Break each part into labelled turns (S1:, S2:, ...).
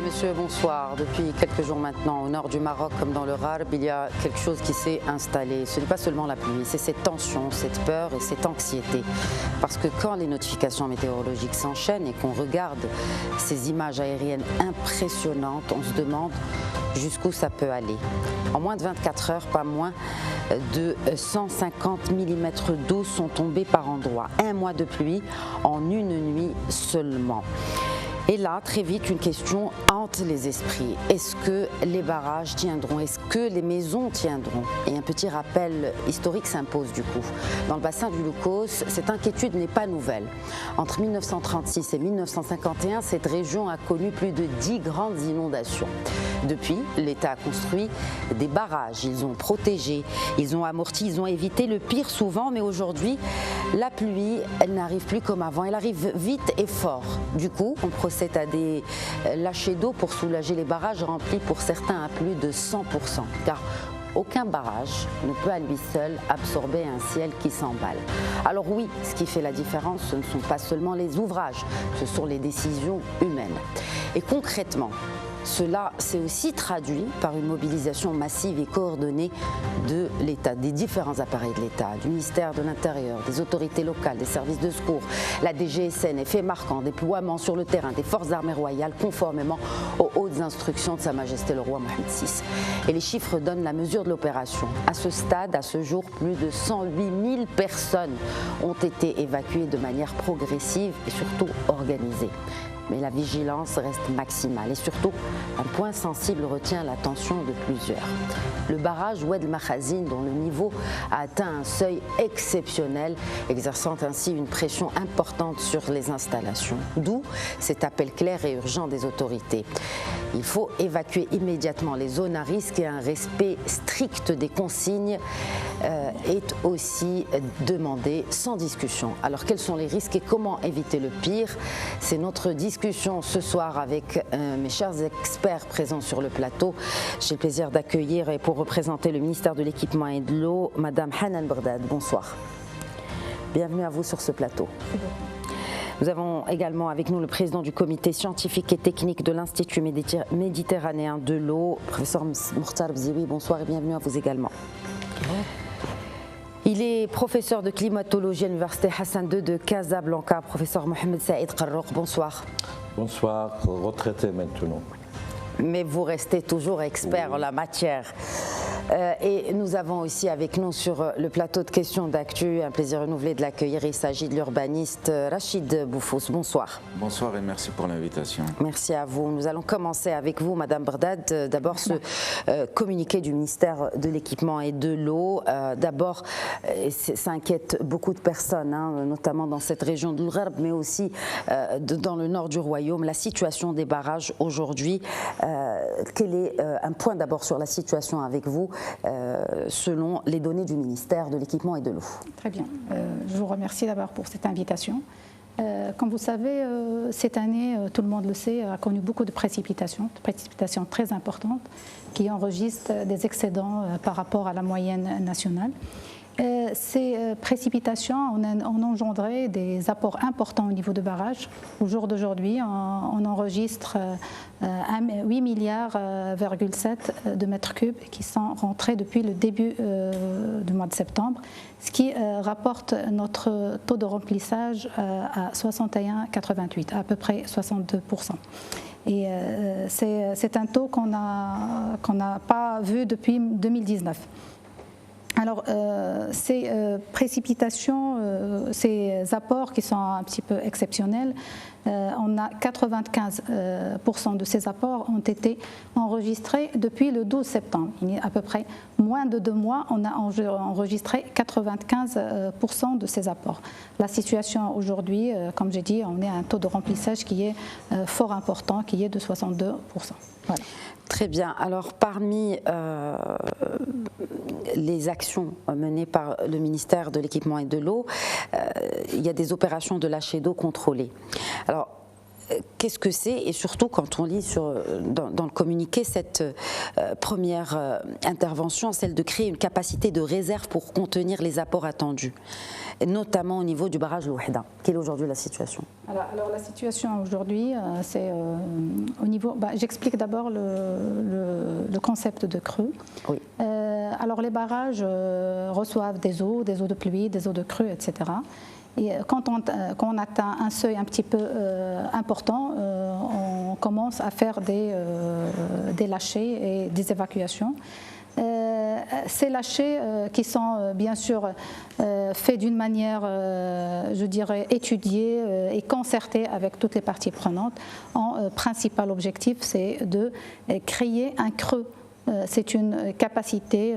S1: messieurs, bonsoir. Depuis quelques jours maintenant, au nord du Maroc comme dans le Rarb, il y a quelque chose qui s'est installé. Ce n'est pas seulement la pluie, c'est cette tension, cette peur et cette anxiété. Parce que quand les notifications météorologiques s'enchaînent et qu'on regarde ces images aériennes impressionnantes, on se demande jusqu'où ça peut aller. En moins de 24 heures, pas moins de 150 mm d'eau sont tombés par endroits. Un mois de pluie en une nuit seulement. Et là, très vite, une question hante les esprits. Est-ce que les barrages tiendront? Est-ce que les maisons tiendront? Et un petit rappel historique s'impose du coup. Dans le bassin du Loukos, cette inquiétude n'est pas nouvelle. Entre 1936 et 1951, cette région a connu plus de 10 grandes inondations. Depuis, l'État a construit des barrages, ils ont protégé, ils ont amorti, ils ont évité le pire souvent, mais aujourd'hui, la pluie, elle n'arrive plus comme avant, elle arrive vite et fort. Du coup, on procède à des lâchers d'eau pour soulager les barrages remplis pour certains à plus de 100%, car aucun barrage ne peut à lui seul absorber un ciel qui s'emballe. Alors oui, ce qui fait la différence, ce ne sont pas seulement les ouvrages, ce sont les décisions humaines. Et concrètement, cela s'est aussi traduit par une mobilisation massive et coordonnée de l'État, des différents appareils de l'État, du ministère de l'Intérieur, des autorités locales, des services de secours, la DGSN, effet marquant, déploiement sur le terrain des forces armées royales conformément aux hautes instructions de Sa Majesté le roi Mohamed VI. Et les chiffres donnent la mesure de l'opération. À ce stade, à ce jour, plus de 108 000 personnes ont été évacuées de manière progressive et surtout organisée. Mais la vigilance reste maximale et surtout, un point sensible retient l'attention de plusieurs. Le barrage Oued Makhazine, dont le niveau a atteint un seuil exceptionnel, exerçant ainsi une pression importante sur les installations. D'où cet appel clair et urgent des autorités. Il faut évacuer immédiatement les zones à risque et un respect strict des consignes est aussi demandé sans discussion. Alors quels sont les risques et comment éviter le pire? C'est notre discussion ce soir avec mes chers experts présents sur le plateau. J'ai le plaisir d'accueillir et pour représenter le ministère de l'Équipement et de l'Eau, Madame Hanan Brdad. Bonsoir. Bienvenue à vous sur ce plateau. Nous avons également avec nous le président du comité scientifique et technique de l'Institut méditerranéen de l'eau, professeur Mokhtar Bzioui. Bonsoir et bienvenue à vous également. Il est professeur de climatologie à l'université Hassan II de Casablanca, professeur Mohamed Saïd Qarrouk. Bonsoir.
S2: Bonsoir, retraité maintenant.
S1: Mais vous restez toujours expert en la matière. Et nous avons aussi avec nous sur le plateau de questions d'actu un plaisir renouvelé de l'accueillir. Il s'agit de l'urbaniste Rachid Boufous. Bonsoir.
S3: Bonsoir et merci pour l'invitation.
S1: Merci à vous. Nous allons commencer avec vous, Madame Brdad. D'abord, ce communiqué du ministère de l'Équipement et de l'Eau. D'abord, ça inquiète beaucoup de personnes, notamment dans cette région de l'Gharb, mais aussi dans le nord du royaume. La situation des barrages aujourd'hui, quel est un point d'abord sur la situation avec vous selon les données du ministère de l'Équipement et de l'Eau?
S4: Très bien. Je vous remercie d'abord pour cette invitation. Comme vous savez, cette année, tout le monde le sait, a connu beaucoup de précipitations très importantes qui enregistrent des excédents par rapport à la moyenne nationale. Ces précitations ont engendré des apports importants au niveau de barrages. Au jour d'aujourd'hui, on enregistre 8,7 milliards de mètres cubes qui sont rentrés depuis le début du mois de septembre, ce qui rapporte notre taux de remplissage à 61,88, à peu près 62%. Et c'est un taux qu'on n'a pas vu depuis 2019. Alors, ces précipitations, ces apports qui sont un petit peu exceptionnels, on a 95% de ces apports ont été enregistrés depuis le 12 septembre. Il y a à peu près moins de 2 mois, on a enregistré 95% de ces apports. La situation aujourd'hui, comme j'ai dit, on est à un taux de remplissage qui est fort important, qui est de 62%. Voilà.
S1: Très bien. Alors, parmi les actions menées par le ministère de l'Équipement et de l'Eau, il y a des opérations de lâcher d'eau contrôlées. Alors, qu'est-ce que c'est, et surtout quand on lit dans le communiqué cette première intervention, celle de créer une capacité de réserve pour contenir les apports attendus, notamment au niveau du barrage Louhda. Quelle est aujourd'hui la situation?
S4: Alors la situation aujourd'hui, c'est au niveau. J'explique d'abord le concept de crue.
S1: Oui.
S4: Alors les barrages reçoivent des eaux de pluie, des eaux de crue, etc. Et quand on atteint un seuil un petit peu important, on commence à faire des lâchers et des évacuations. Ces lâchers qui sont bien sûr faits d'une manière, je dirais, étudiée et concertée avec toutes les parties prenantes, en principal objectif, c'est de créer un creux. C'est une capacité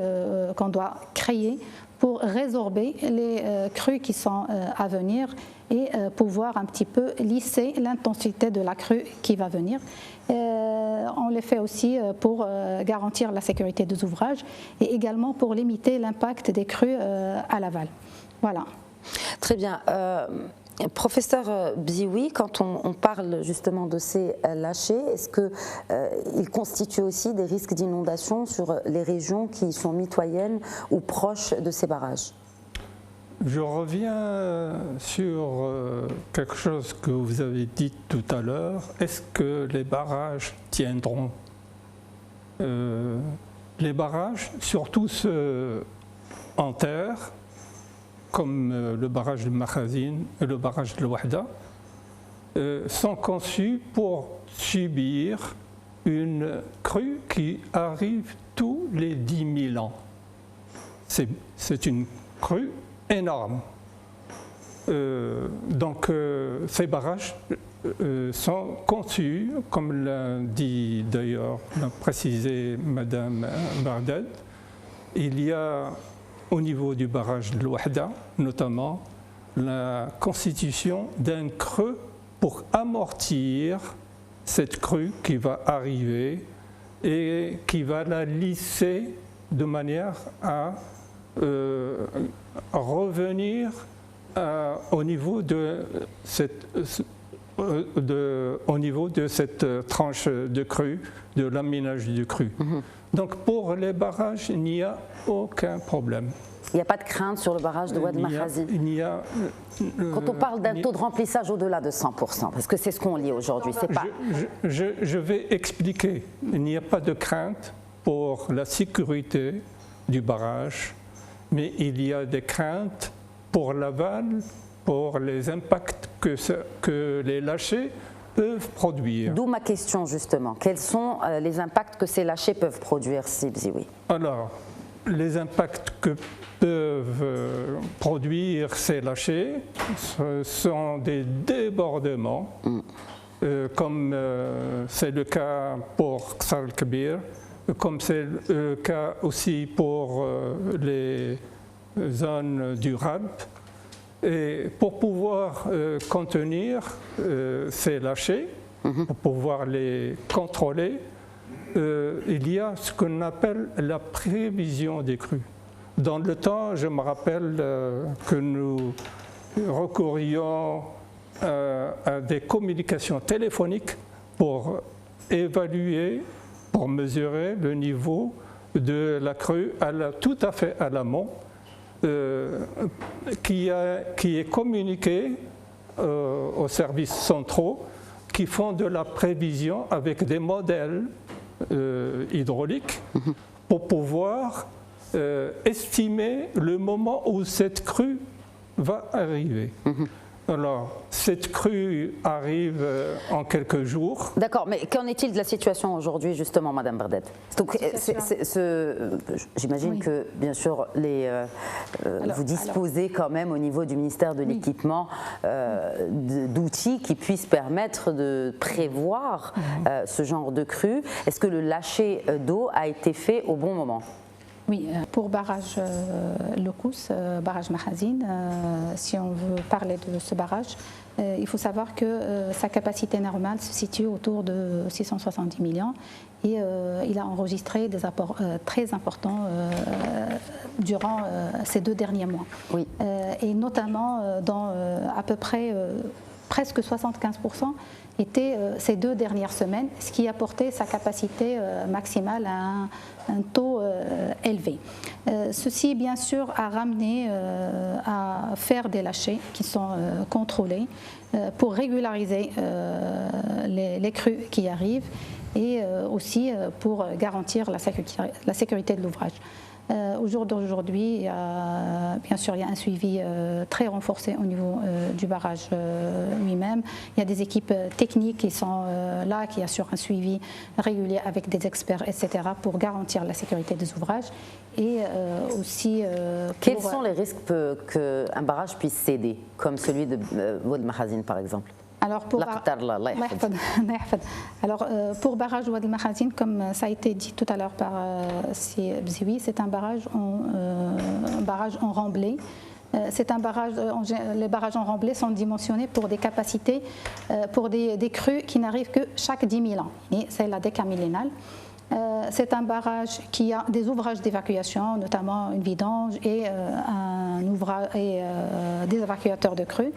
S4: qu'on doit créer pour résorber les crues qui sont à venir et pouvoir un petit peu lisser l'intensité de la crue qui va venir. On les fait aussi pour garantir la sécurité des ouvrages et également pour limiter l'impact des crues à l'aval. Voilà.
S1: Très bien. Professeur Bzioui, quand on parle justement de ces lâchers, est-ce qu'ils constituent aussi des risques d'inondation sur les régions qui sont mitoyennes ou proches de ces barrages?
S5: Je reviens sur quelque chose que vous avez dit tout à l'heure. Est-ce que les barrages tiendront? Les barrages, surtout ceux en terre, comme le barrage de Makhazin et le barrage de Louhda, sont conçus pour subir une crue qui arrive tous les 10 000 ans. C'est une crue énorme. Donc ces barrages sont conçus, comme l'a dit d'ailleurs, l'a précisé Madame Barded, il y a au niveau du barrage de Louhda, notamment, la constitution d'un creux pour amortir cette crue qui va arriver et qui va la lisser de manière à revenir au niveau de cette tranche de crue, de l'aménage du crue. Donc pour les barrages, il n'y a aucun problème.
S1: Il n'y a pas de crainte sur le barrage de Oued Mahazi. Quand on parle d'un taux de remplissage au-delà de 100%, parce que c'est ce qu'on lit aujourd'hui, c'est pas...
S5: Je vais expliquer. Il n'y a pas de crainte pour la sécurité du barrage, mais il y a des craintes pour l'aval, pour les impacts que les lâchers peuvent produire.
S1: D'où ma question justement. Quels sont les impacts que ces lâchers peuvent produire, si oui?
S5: Alors, les impacts que peuvent produire ces lâchers sont des débordements, comme c'est le cas pour Qsar el-Kebir, comme c'est le cas aussi pour les zones du Rab. Et pour pouvoir contenir ces lâchers, pour pouvoir les contrôler, il y a ce qu'on appelle la prévision des crues. Dans le temps, je me rappelle que nous recourions à des communications téléphoniques pour évaluer, pour mesurer le niveau de la crue tout à fait à l'amont, qui est communiqué aux services centraux qui font de la prévision avec des modèles hydrauliques pour pouvoir estimer le moment où cette crue va arriver. Alors, cette crue arrive en quelques jours.
S1: D'accord, mais qu'en est-il de la situation aujourd'hui, justement, Madame Barded? Donc, j'imagine que, bien sûr, vous disposez quand même au niveau du ministère de l'Équipement d'outils qui puissent permettre de prévoir ce genre de crue. Est-ce que le lâcher d'eau a été fait au bon moment?
S4: Oui, pour barrage Lokous, barrage Makhazin, si on veut parler de ce barrage, il faut savoir que sa capacité normale se situe autour de 670 millions et il a enregistré des apports très importants durant ces 2 derniers mois.
S1: Oui.
S4: Et notamment dans à peu près presque 75% étaient ces 2 dernières semaines, ce qui a porté sa capacité maximale à un taux élevé. Ceci, bien sûr, a ramené à faire des lâchers qui sont contrôlés pour régulariser les crues qui arrivent et aussi pour garantir la sécurité de l'ouvrage. Au jour d'aujourd'hui, bien sûr, il y a un suivi très renforcé au niveau du barrage lui-même. Il y a des équipes techniques qui sont là, qui assurent un suivi régulier avec des experts, etc., pour garantir la sécurité des ouvrages. Et aussi...
S1: Quels sont les risques qu'un barrage puisse céder, comme celui de Wad Mahazine, par exemple?
S4: Alors pour barrage Wad el-Makhazine, comme ça a été dit tout à l'heure par Bzioui, c'est un barrage en remblai. C'est un barrage, les barrages en remblai sont dimensionnés pour des capacités, pour des crues qui n'arrivent que chaque 10 000 ans. Et c'est la déca millénale. C'est un barrage qui a des ouvrages d'évacuation, notamment une vidange et des évacuateurs de crues.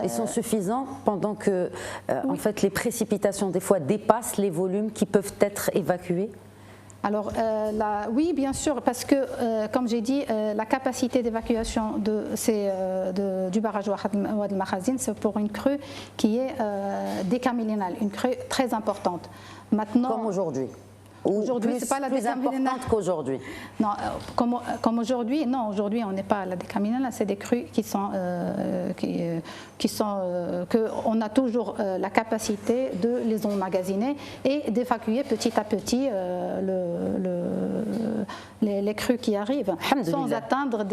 S1: Ils sont suffisants pendant que oui. En fait, les précipitations des fois dépassent les volumes qui peuvent être évacués?
S4: Alors oui, bien sûr, parce que, comme j'ai dit, la capacité d'évacuation du barrage Wad el-Makhazine, c'est pour une crue qui est décamillénale, une crue très importante. Maintenant,
S1: comme aujourd'hui?
S4: Aujourd'hui, c'est pas la
S1: plus importante qu'aujourd'hui.
S4: Non, comme aujourd'hui, non. Aujourd'hui, on n'est pas à la décamillénale. C'est des crues qui sont, que on a toujours la capacité de les emmagasiner et d'évacuer petit à petit les crues qui arrivent, sans atteindre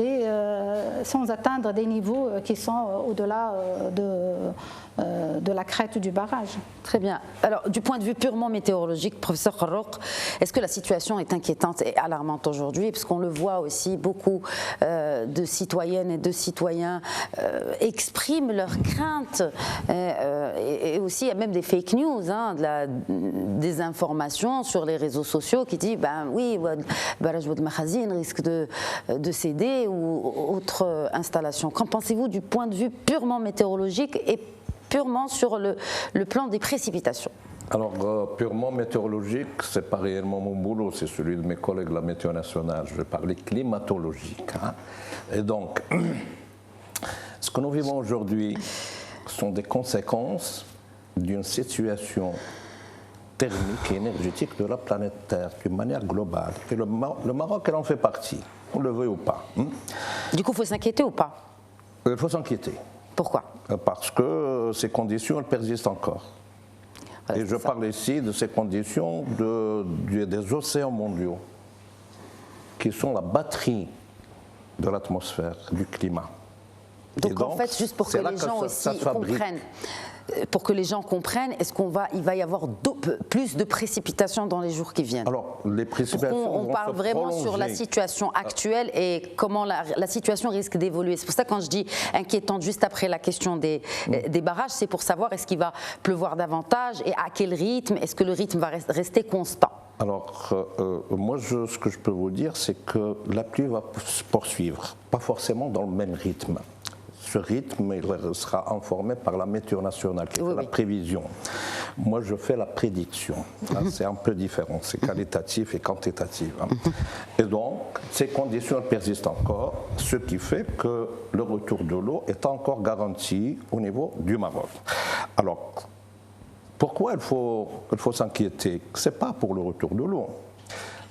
S4: des niveaux qui sont au-delà de la crête du barrage.
S1: Très bien. Alors, du point de vue purement météorologique, professeur Kharrouk, est-ce que la situation est inquiétante et alarmante aujourd'hui? Parce qu'on le voit aussi, beaucoup de citoyennes et de citoyens expriment leurs craintes et aussi il y a même des fake news, des informations sur les réseaux sociaux qui disent ben oui, barrage Wad el-Makhazine risque de céder ou autre installation. Qu'en pensez-vous du point de vue purement météorologique et purement sur le plan des précipitations?
S2: Alors, purement météorologique, ce n'est pas réellement mon boulot, c'est celui de mes collègues de la Météo nationale. Je vais parler climatologique. Et donc, ce que nous vivons aujourd'hui sont des conséquences d'une situation thermique et énergétique de la planète Terre, d'une manière globale. Et le Maroc, elle en fait partie, on le veut ou pas.
S1: Du coup, il faut s'inquiéter ou pas?
S2: Il faut s'inquiéter.
S1: Pourquoi?
S2: Parce que ces conditions, elles persistent encore. Voilà, et je parle ici de ces conditions des océans mondiaux, qui sont la batterie de l'atmosphère, du climat.
S1: Donc en fait, juste pour que les gens aussi comprennent, est-ce qu'il va y avoir plus de précipitations dans les jours qui viennent?
S2: Alors, les précipitations
S1: on parle vraiment sur la situation actuelle et comment la situation risque d'évoluer. C'est pour ça que quand je dis inquiétante juste après la question des barrages, c'est pour savoir est-ce qu'il va pleuvoir davantage et à quel rythme, est-ce que le rythme va rester constant?
S2: Alors, moi, ce que je peux vous dire, c'est que la pluie va se poursuivre, pas forcément dans le même rythme. Ce rythme, il sera informé par la Météo nationale, qui fait la prévision. Moi, je fais la prédiction. C'est un peu différent, c'est qualitatif et quantitatif. Et donc, ces conditions persistent encore, ce qui fait que le retour de l'eau est encore garanti au niveau du Maroc. Alors, pourquoi il faut s'inquiéter? Ce n'est pas pour le retour de l'eau,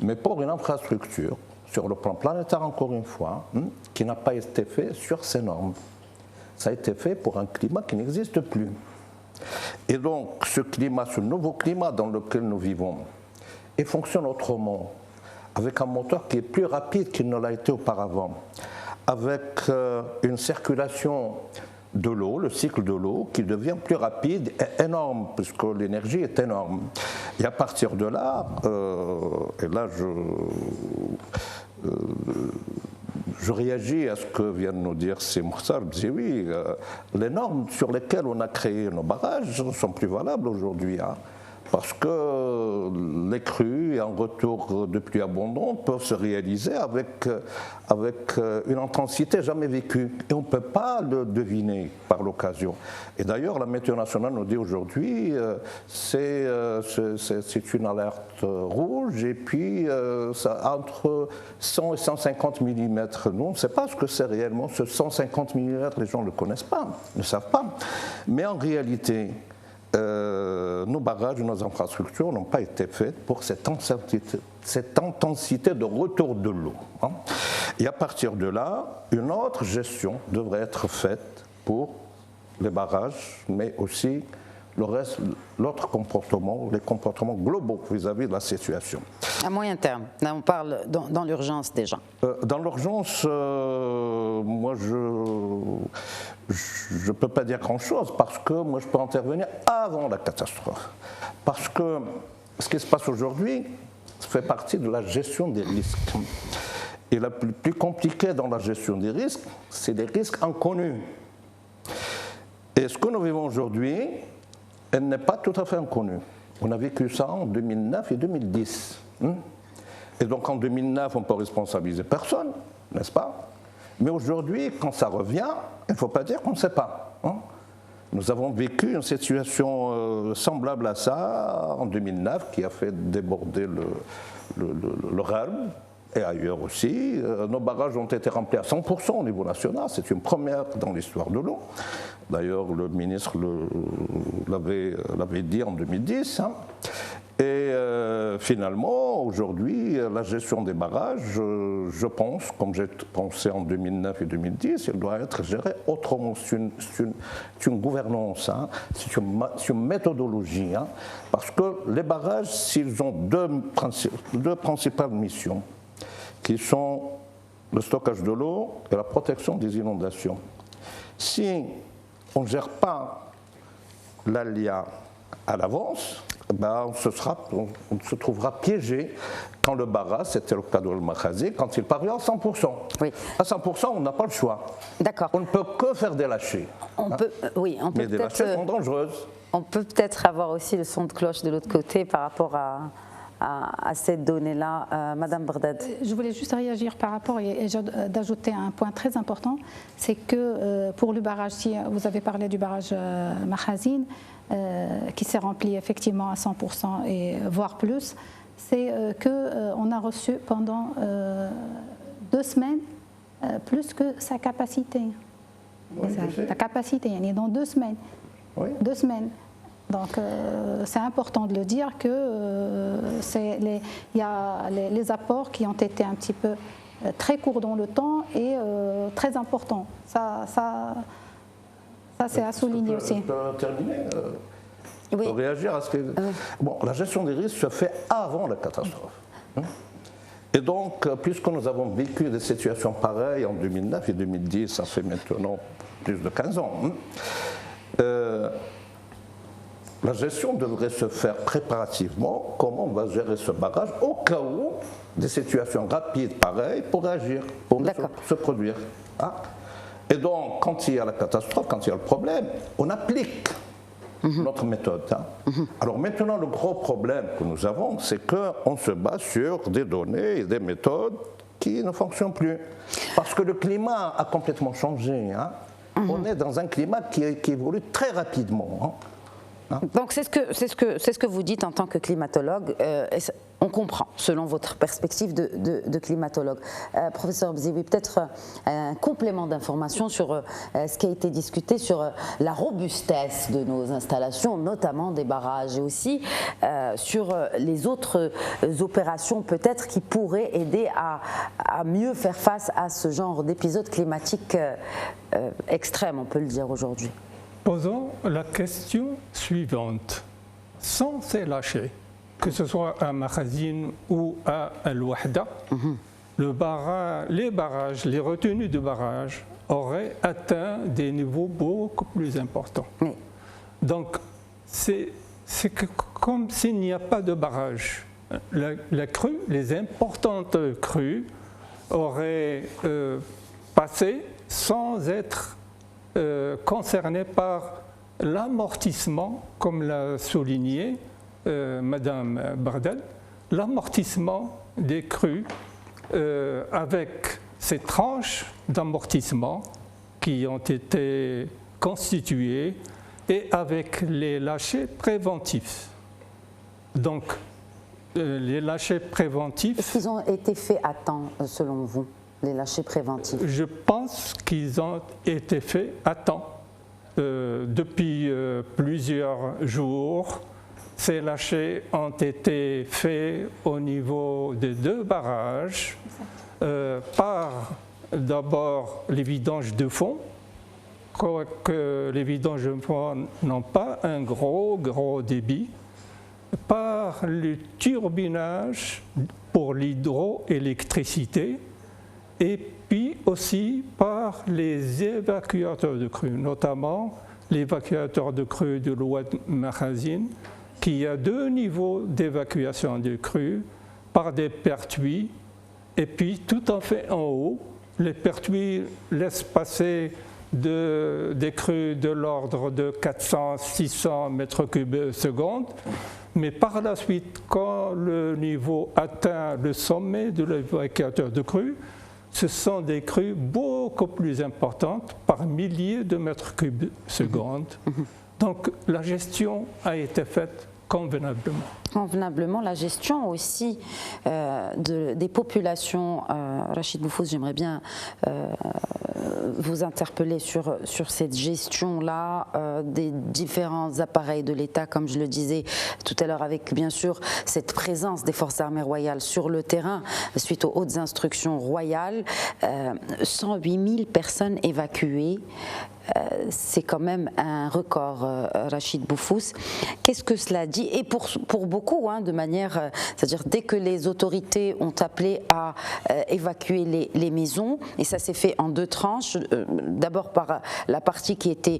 S2: mais pour une infrastructure, sur le plan planétaire encore une fois, qui n'a pas été fait sur ces normes. Ça a été fait pour un climat qui n'existe plus. Et donc, ce nouveau climat dans lequel nous vivons, il fonctionne autrement, avec un moteur qui est plus rapide qu'il ne l'a été auparavant, avec une circulation de l'eau, le cycle de l'eau, qui devient plus rapide et énorme, puisque l'énergie est énorme. Et à partir de là, et là je réagis à ce que vient de nous dire Moukhtar Bzioui. Les normes sur lesquelles on a créé nos barrages ne sont plus valables aujourd'hui. parce que les crues et un retour de pluie abondante peuvent se réaliser avec une intensité jamais vécue. Et on ne peut pas le deviner par l'occasion. Et d'ailleurs, la météo nationale nous dit aujourd'hui c'est une alerte rouge, et puis entre 100 et 150 mm. Nous, on ne sait pas ce que c'est réellement. Ce 150 mm, les gens ne le connaissent pas, ne savent pas. Mais en réalité, nos barrages et nos infrastructures n'ont pas été faites pour cette intensité de retour de l'eau. Et à partir de là, une autre gestion devrait être faite pour les barrages, mais aussi l'autre comportement, les comportements globaux vis-à-vis de la situation.
S1: À moyen terme, là on parle dans l'urgence déjà.
S2: Dans l'urgence, moi je ne peux pas dire grand-chose, parce que moi je peux intervenir avant la catastrophe. Parce que ce qui se passe aujourd'hui fait partie de la gestion des risques. Et le plus compliqué dans la gestion des risques, c'est les risques inconnus. Et ce que nous vivons aujourd'hui, elle n'est pas tout à fait inconnue. On a vécu ça en 2009 et 2010. Et donc en 2009, on ne peut responsabiliser personne, n'est-ce pas? Mais aujourd'hui, quand ça revient, il ne faut pas dire qu'on ne sait pas. Nous avons vécu une situation semblable à ça en 2009, qui a fait déborder le Rhône, et ailleurs aussi. Nos barrages ont été remplis à 100% au niveau national. C'est une première dans l'histoire de l'eau. D'ailleurs, le ministre l'avait dit en 2010. Et finalement, aujourd'hui, la gestion des barrages, je pense, comme j'ai pensé en 2009 et 2010, elle doit être gérée autrement. C'est une gouvernance, c'est une méthodologie. Parce que les barrages, s'ils ont deux principales missions, qui sont le stockage de l'eau et la protection des inondations. Si on ne gère pas l'ALIA à l'avance, on se trouvera piégé quand le barrage, c'était le cas de Al-Makhazi, quand il parvient à 100%. Oui. À 100%, on n'a pas le choix.
S1: D'accord.
S2: On ne peut que faire des lâchers. Mais des lâchers sont dangereuses.
S1: On peut peut-être avoir aussi le son de cloche de l'autre côté par rapport à cette donnée-là. Madame Berdad.
S4: Je voulais juste réagir par rapport et d'ajouter un point très important, c'est que pour le barrage, si vous avez parlé du barrage Makhazine, qui s'est rempli effectivement à 100% et voire plus, c'est qu'on a reçu pendant 2 semaines plus que sa capacité.
S2: Oui,
S4: la capacité, dans 2 semaines.
S2: Oui.
S4: 2 semaines. Donc c'est important de le dire que il y a les apports qui ont été un petit peu très courts dans le temps et très importants. Ça c'est à souligner aussi.
S2: Je peux terminer
S1: Oui.
S2: Pour réagir à ce que... Bon, la gestion des risques se fait avant la catastrophe. Et donc, puisque nous avons vécu des situations pareilles en 2009 et 2010, ça fait maintenant plus de 15 ans, la gestion devrait se faire préparativement. Comment on va gérer ce barrage au cas où des situations rapides pareilles pour agir, pour se produire. Et donc, quand il y a la catastrophe, quand il y a le problème, on applique notre méthode. Alors maintenant, le gros problème que nous avons, c'est qu'on se base sur des données et des méthodes qui ne fonctionnent plus. Parce que le climat a complètement changé. On est dans un climat qui évolue très rapidement.
S1: Donc c'est ce que vous dites en tant que climatologue. On comprend, selon votre perspective de climatologue. Professeur Bziwi, peut-être un complément d'information sur ce qui a été discuté sur la robustesse de nos installations, notamment des barrages, et aussi sur les autres opérations peut-être qui pourraient aider à mieux faire face à ce genre d'épisode climatique extrême, on peut le dire aujourd'hui.
S5: Posons la question suivante. Sans ces lâchers, que ce soit à Makhazine ou à Al-Wahda, les barrages, les retenues de barrages auraient atteint des niveaux beaucoup plus importants.
S1: Oui.
S5: Donc, c'est comme s'il n'y a pas de barrage. La crue, les importantes crues auraient passé sans être concernées par l'amortissement, comme l'a souligné, Madame Bardel, l'amortissement des crues avec ces tranches d'amortissement qui ont été constituées et avec les lâchers préventifs. Donc, les lâchers préventifs...
S1: Est-ce qu'ils ont été faits à temps, selon vous, les lâchers préventifs?
S5: Je pense qu'ils ont été faits à temps. Depuis plusieurs jours, ces lâchers ont été faits au niveau des 2 barrages, par d'abord les vidanges de fond, quoique les vidanges de fond n'ont pas un gros débit, par le turbinage pour l'hydroélectricité et puis aussi par les évacuateurs de crues, notamment l'évacuateur de crues de l'Oued Makhazine, qui a 2 niveaux d'évacuation de crues par des pertuis, et puis tout en fait en haut, les pertuis laissent passer des crues de l'ordre de 400-600 mètres cubes seconde, mais par la suite, quand le niveau atteint le sommet de l'évacuateur de crues, ce sont des crues beaucoup plus importantes, par milliers de mètres cubes seconde. Donc la gestion a été faite convenablement.
S1: Convenablement, la gestion aussi des populations. Rachid Boufous, j'aimerais bien vous interpeller sur cette gestion-là des différents appareils de l'État, comme je le disais tout à l'heure, avec bien sûr cette présence des forces armées royales sur le terrain suite aux hautes instructions royales. 108 000 personnes évacuées. C'est quand même un record, Rachid Boufous. Qu'est-ce que cela dit? Et pour beaucoup, de manière, c'est-à-dire dès que les autorités ont appelé à évacuer les maisons, et ça s'est fait en 2 tranches, d'abord par la partie qui était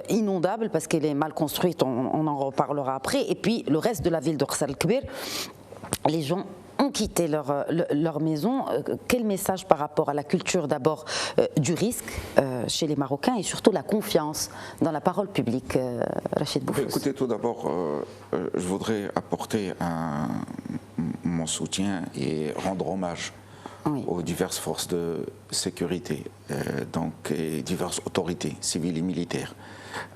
S1: inondable parce qu'elle est mal construite, on en reparlera après, et puis le reste de la ville de Ras el-Kbir, les gens ont quitté leur maison. Quel message par rapport à la culture d'abord du risque chez les Marocains et surtout la confiance dans la parole publique, Rachid Boufous?
S3: Écoutez, tout d'abord, je voudrais apporter mon soutien et rendre hommage aux diverses forces de sécurité et diverses autorités civiles et militaires.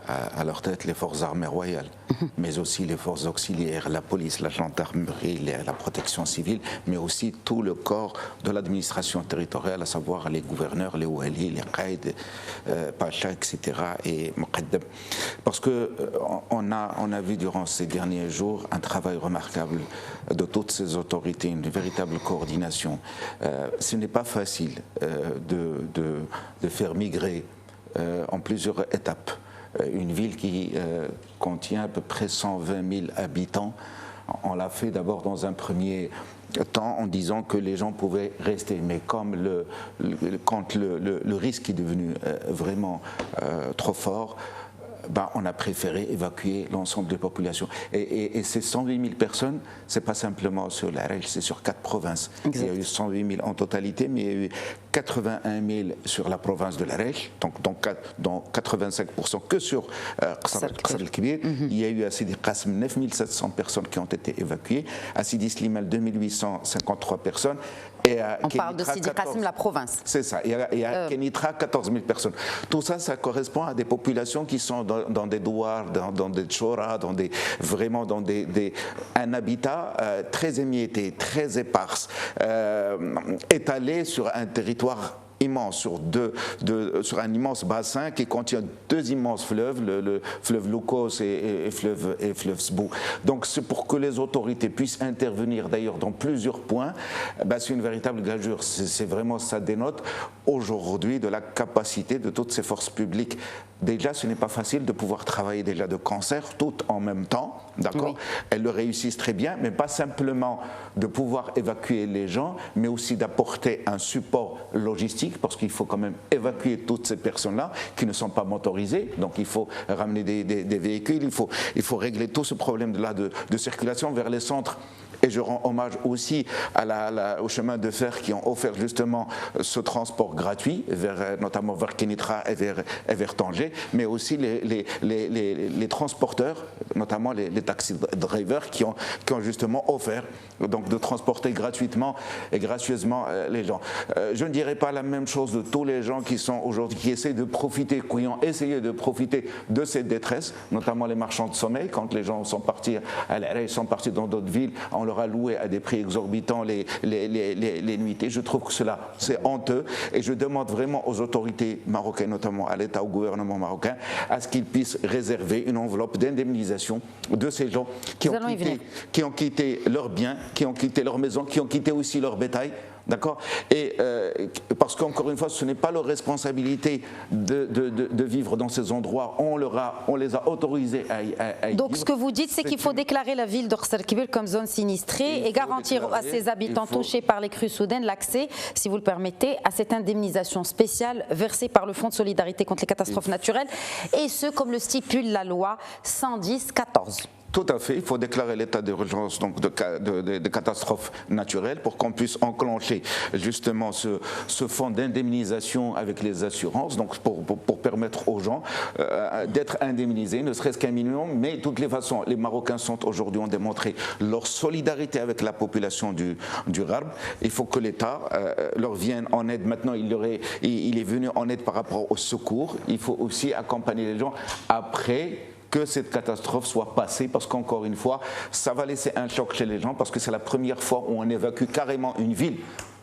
S3: À leur tête les forces armées royales, mais aussi les forces auxiliaires, la police, la gendarmerie, la protection civile, mais aussi tout le corps de l'administration territoriale, à savoir les gouverneurs, les ouali, les qaïds, pacha, etc. et muqaddam. Parce qu'on a vu durant ces derniers jours un travail remarquable de toutes ces autorités, une véritable coordination. Ce n'est pas facile de faire migrer en plusieurs étapes une ville qui contient à peu près 120 000 habitants. On l'a fait d'abord dans un premier temps en disant que les gens pouvaient rester, mais comme quand le risque est devenu vraiment trop fort, on a préféré évacuer l'ensemble des populations. Et ces 108 000 personnes, ce n'est pas simplement sur l'Arèche, c'est sur 4 provinces. Exact. Il y a eu 108 000 en totalité, mais il y a eu 81 000 sur la province de l'Arèche, donc dont 85% que sur Qasr el-Kbir. Il y a eu à Sidi Qasim 9 700 personnes qui ont été évacuées, à Sidi Slimane 2 853 personnes.
S1: On parle de Sidi Qasim, la province.
S3: C'est ça. Et à Kenitra, 14 000 personnes. Tout ça, ça correspond à des populations qui sont dans des douars, dans des tchora, vraiment dans un habitat très émietté, très éparse, étalé sur un territoire immense, sur un immense bassin qui contient 2 immenses fleuves, le fleuve Loukos et fleuve Sbou. Donc c'est pour que les autorités puissent intervenir d'ailleurs dans plusieurs points, c'est une véritable gageure. C'est vraiment, ça dénote aujourd'hui de la capacité de toutes ces forces publiques. Déjà, ce n'est pas facile de pouvoir travailler déjà de concert, tout en même temps, d'accord. Oui. Elles le réussissent très bien, mais pas simplement de pouvoir évacuer les gens, mais aussi d'apporter un support logistique, parce qu'il faut quand même évacuer toutes ces personnes-là qui ne sont pas motorisées. Donc il faut ramener des véhicules, il faut régler tout ce problème-là de circulation vers les centres et je rends hommage aussi au chemin de fer qui ont offert justement ce transport gratuit, notamment vers Kenitra et vers Tanger, mais aussi les transporteurs, notamment les taxi drivers qui ont justement offert donc, de transporter gratuitement et gracieusement les gens. Je ne dirais pas la même chose de tous les gens qui sont aujourd'hui, qui essaient de profiter, qui ont essayé de profiter de cette détresse, notamment les marchands de sommeil. Quand les gens sont partis à l'arrêt, ils sont partis dans d'autres villes, on leur a loué à des prix exorbitants les nuitées. Je trouve que cela, c'est honteux, et je demande vraiment aux autorités marocaines, notamment à l'État, au gouvernement marocain, à ce qu'ils puissent réserver une enveloppe d'indemnisation de ces gens qui ont quitté leurs biens, qui ont quitté leur maison, qui ont quitté aussi leur bétail. D'accord. Et parce qu'encore une fois, ce n'est pas leur responsabilité de vivre dans ces endroits. On les a autorisés à y
S1: Donc
S3: vivre.
S1: ce que vous dites, c'est qu'il faut déclarer la ville de Khsar Kbir comme zone sinistrée et garantir à ses habitants touchés par les crues soudaines l'accès, si vous le permettez, à cette indemnisation spéciale versée par le Fonds de solidarité contre les catastrophes naturelles, et ce, comme le stipule la loi 110/14.
S3: Tout à fait, il faut déclarer l'état d'urgence donc de catastrophe naturelle pour qu'on puisse enclencher justement ce fonds d'indemnisation avec les assurances, donc pour permettre aux gens d'être indemnisés, ne serait-ce qu'un minimum, mais de toutes les façons, les Marocains aujourd'hui ont démontré leur solidarité avec la population du Gharb. Il faut que l'État leur vienne en aide. Maintenant, il est venu en aide par rapport au secours. Il faut aussi accompagner les gens après que cette catastrophe soit passée, parce qu'encore une fois, ça va laisser un choc chez les gens, parce que c'est la première fois où on évacue carrément une ville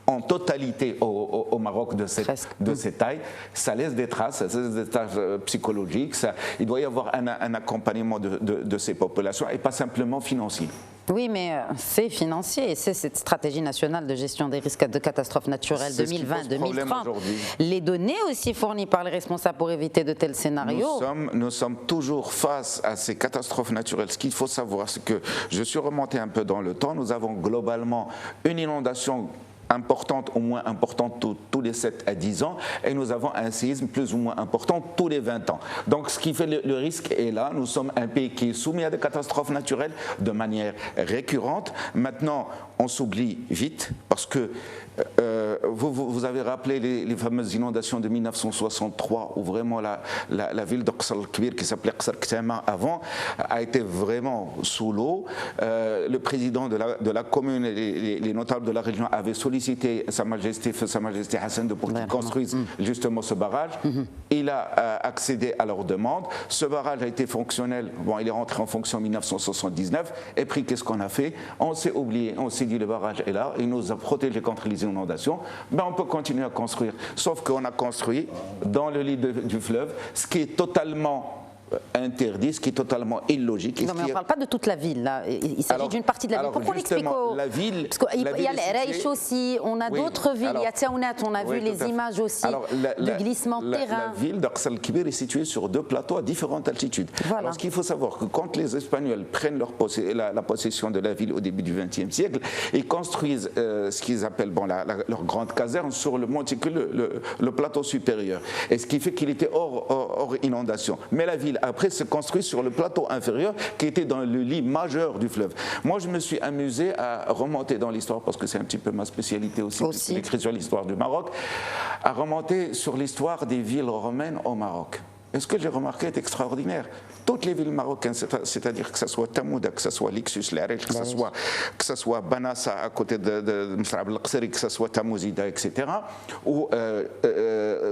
S3: en totalité au Maroc de cette taille. Ça laisse des traces, ça laisse des traces psychologiques. Il doit y avoir un accompagnement de ces populations et pas simplement financier.
S1: Oui, mais c'est financier, et c'est cette stratégie nationale de gestion des risques de catastrophes naturelles 2020-2030. Les données aussi fournies par les responsables pour éviter de tels scénarios.
S3: Nous sommes toujours face à ces catastrophes naturelles. Ce qu'il faut savoir, c'est que je suis remonté un peu dans le temps. Nous avons globalement une inondation importante, au moins importante tous les 7 à 10 ans, et nous avons un séisme plus ou moins important tous les 20 ans. Donc ce qui fait le risque est là. Nous sommes un pays qui est soumis à des catastrophes naturelles de manière récurrente. Maintenant, on s'oublie vite parce que vous avez rappelé les fameuses inondations de 1963 où vraiment la ville de Khsar Kbir, qui s'appelait Khsar Ktama avant, a été vraiment sous l'eau. Le président de la commune et les notables de la région avaient sollicité Sa Majesté Hassan II pour qu'il construise justement ce barrage. Il a accédé à leur demande. Ce barrage a été fonctionnel. Bon, il est rentré en fonction en 1979. Et puis, qu'est-ce qu'on a fait? On s'est oublié. On s'est dit, le barrage est là. Il nous a protégés contre les inondations. Ben, on peut continuer à construire. Sauf qu'on a construit dans le lit du fleuve, ce qui est totalement interdit, ce qui est totalement illogique.
S1: Non, mais on ne parle pas de toute la ville, là. Il s'agit d'une partie de la ville. Pourquoi on explique
S3: la ville?
S1: Parce qu'il y a l'Eraïch aussi, on a d'autres villes, il y a Tiaounat, on a vu les images aussi de glissement de terrain.
S3: La ville d'Khsar Kbir est située sur 2 plateaux à différentes altitudes. Voilà. Alors, ce qu'il faut savoir, que quand les Espagnols prennent la possession de la ville au début du XXe siècle, ils construisent ce qu'ils appellent leur grande caserne sur le monticule, le plateau supérieur. Et ce qui fait qu'il était hors inondation. Mais la ville après se construit sur le plateau inférieur qui était dans le lit majeur du fleuve. Moi, je me suis amusé à remonter dans l'histoire, parce que c'est un petit peu ma spécialité aussi. J'écris sur l'histoire du Maroc, à remonter sur l'histoire des villes romaines au Maroc. Et ce que j'ai remarqué est extraordinaire. Toutes les villes marocaines, c'est-à-dire que ce soit Tamouda, que ce soit Lixus, l'Arish, que ce soit Banassa à côté de Msrab al-Qsari, que ce soit Tamouzida, etc., ou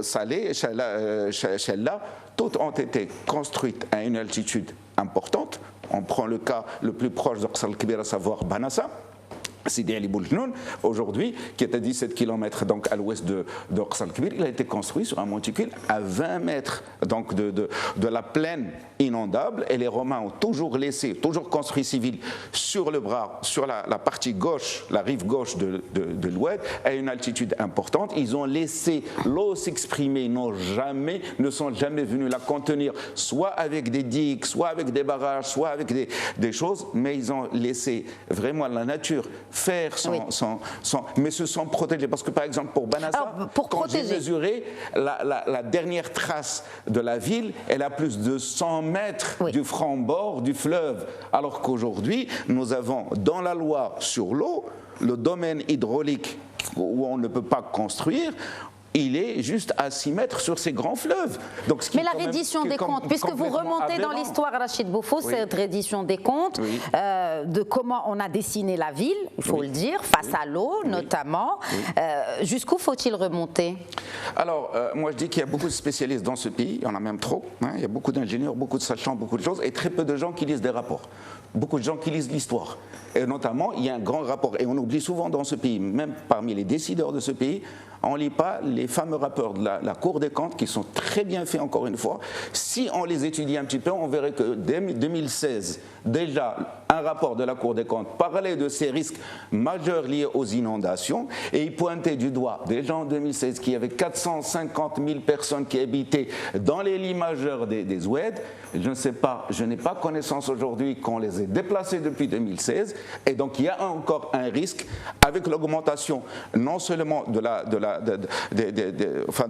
S3: Salé, Chella, toutes ont été construites à une altitude importante. On prend le cas le plus proche de Khsar Kbir, à savoir Banassa. Sidi Ali Boujnoun, aujourd'hui, qui est à 17 km donc à l'ouest de Khsar Kbir, il a été construit sur un monticule à 20 mètres donc de la plaine inondable, et les Romains ont toujours construit ces villes sur le bras, sur la partie gauche, la rive gauche de l'ouest, à une altitude importante. Ils ont laissé l'eau s'exprimer, ne sont jamais venus la contenir, soit avec des digues, soit avec des barrages, soit avec des choses, mais ils ont laissé vraiment la nature faire mais se sont protégés. Parce que par exemple pour Banassa, quand j'ai mesuré, la dernière trace de la ville, elle a plus de 100 mètres du franc-bord du fleuve. Alors qu'aujourd'hui, nous avons dans la loi sur l'eau, le domaine hydraulique où on ne peut pas construire, il est juste à 6 mètres sur ces grands fleuves. Donc,
S1: mais la reddition des comptes, puisque vous remontez dans l'histoire, Rachid Boufouz, cette reddition des comptes, de comment on a dessiné la ville, il faut le dire, face à l'eau notamment, jusqu'où faut-il remonter?
S3: Alors, moi je dis qu'il y a beaucoup de spécialistes dans ce pays, il y en a même trop, hein, il y a beaucoup d'ingénieurs, beaucoup de sachants, beaucoup de choses, et très peu de gens qui lisent des rapports. Beaucoup de gens qui lisent l'histoire. Et notamment, il y a un grand rapport, et on oublie souvent dans ce pays, même parmi les décideurs de ce pays, on ne lit pas les fameux rapports de la Cour des comptes qui sont très bien faits encore une fois. Si on les étudie un petit peu, on verrait que dès 2016, déjà, un rapport de la Cour des comptes parlait de ces risques majeurs liés aux inondations et il pointait du doigt, déjà en 2016, qu'il y avait 450 000 personnes qui habitaient dans les lits majeurs des oueds. Je ne sais pas, je n'ai pas connaissance aujourd'hui qu'on les ait déplacés depuis 2016 et donc il y a encore un risque avec l'augmentation non seulement de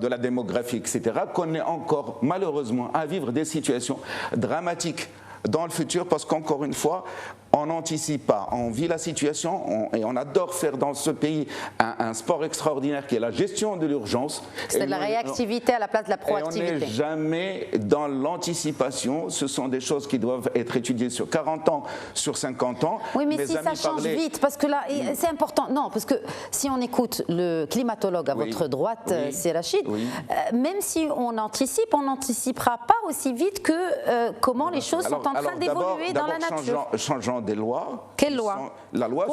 S3: la démographie, etc., qu'on est encore malheureusement à vivre des situations dramatiques dans le futur parce qu'encore une fois, on n'anticipe pas, on vit la situation et on adore faire dans ce pays un sport extraordinaire qui est la gestion de l'urgence.
S1: C'est de la réactivité à la place de la proactivité.
S3: Et on n'est jamais dans l'anticipation, ce sont des choses qui doivent être étudiées sur 40 ans, sur 50 ans.
S1: Oui, mais si ça change vite, parce que là, c'est important. Non, parce que si on écoute le climatologue à votre droite, c'est Rachid, même si on anticipe, on n'anticipera pas aussi vite que comment les choses sont en train d'évoluer dans la nature.
S3: Changeant des lois.
S1: Quelle loi?
S3: La loi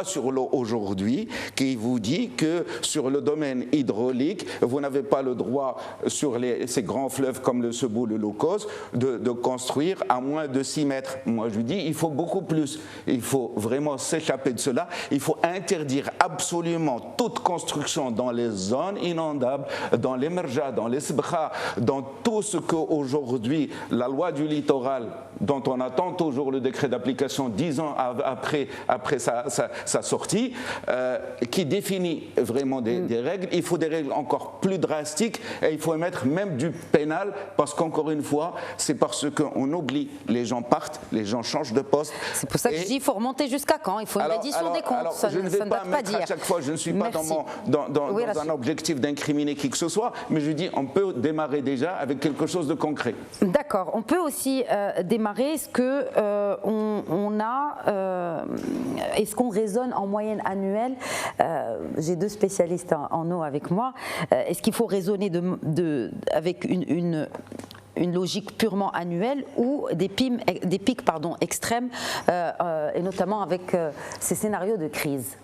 S3: sur l'eau aujourd'hui qui vous dit que sur le domaine hydraulique, vous n'avez pas le droit sur ces grands fleuves comme le Sebou, le Locos, de construire à moins de 6 mètres. Moi je lui dis il faut beaucoup plus. Il faut vraiment s'échapper de cela. Il faut interdire absolument toute construction dans les zones inondables, dans les merjas, dans les sbkha, dans tout ce qu'aujourd'hui la loi du littoral dont on attend toujours le décret d'application 10 ans après sa sortie, qui définit vraiment des règles. Il faut des règles encore plus drastiques et il faut mettre même du pénal parce qu'encore une fois, c'est parce qu'on oublie, les gens partent, les gens changent de poste.
S1: C'est pour ça que je dis qu'il faut remonter jusqu'à quand? Il faut une reddition des comptes.
S3: Alors, je ne vais pas mettre à chaque fois, je ne suis pas dans un objectif d'incriminer qui que ce soit, mais je dis on peut démarrer déjà avec quelque chose de concret.
S1: D'accord, on peut aussi démarrer. Est-ce que est-ce qu'on raisonne en moyenne annuelle? J'ai 2 spécialistes en eau avec moi. Est-ce qu'il faut raisonner avec une logique purement annuelle ou des pics extrêmes, et notamment avec ces scénarios de crise?